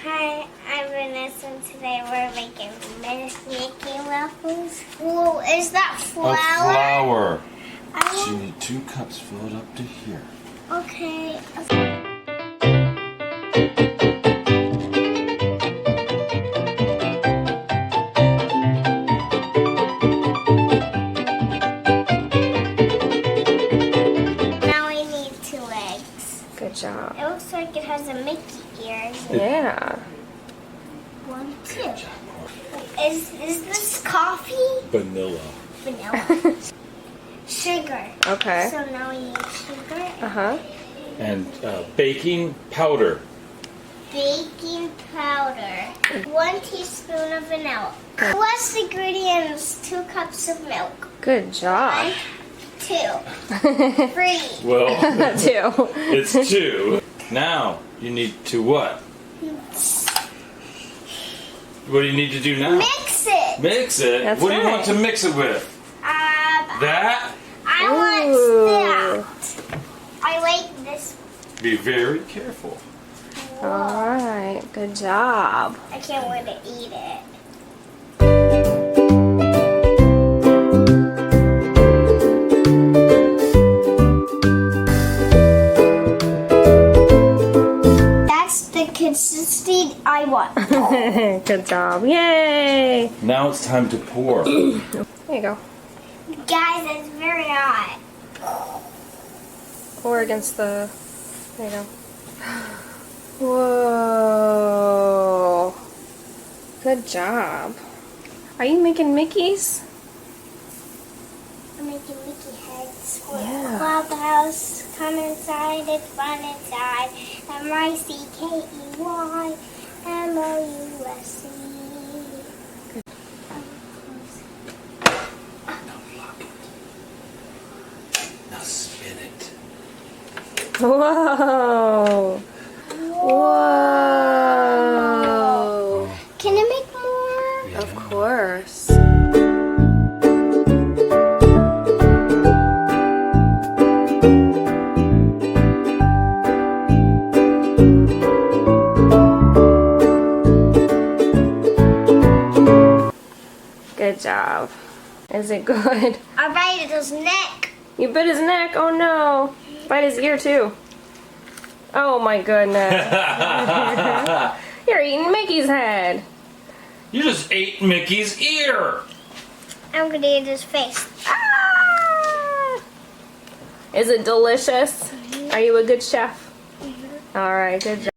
Hi, I'm Vanessa, and today we're making Mickey Waffles. Whoa, is that flour? A flour. I So you want... need 2 cups filled up to here. Okay. Now we need 2 eggs. Good job. It looks like it has a Mickey ears. Yeah. 1, 2. Is this coffee? Vanilla. Vanilla. Sugar. Okay. So now we need sugar. Uh-huh. And baking powder. Baking powder. 1 teaspoon of vanilla. Plus ingredients, 2 cups of milk. Good job. 1, 2, 3. Well, 2. it's 2. Now, you need to what? What do you need to do now? Mix it. Mix it? That's What do you right. want to mix it with? That? I Ooh. want that. I like this. Be very careful. All right. Good job. I can't wait to eat it. That's the consistency I want. Good job. Yay. Now it's time to pour. There you go. Guys, it's very hot. Or against the... There you go. Whoa. Good job. Are you making Mickeys? I'm making Mickey heads. Yeah. Clubhouse, come inside, it's fun inside. MICKEY MOUSE. Now spin it. Whoa. Whoa. Can I make more? Yeah. Of course. Good job. Is it good? I bite his neck. You bit his neck? Oh no. Bite his ear too. Oh my goodness. You're eating Mickey's head. You just ate Mickey's ear. I'm gonna eat his face. Ah! Is it delicious? Are you a good chef? All right, good job.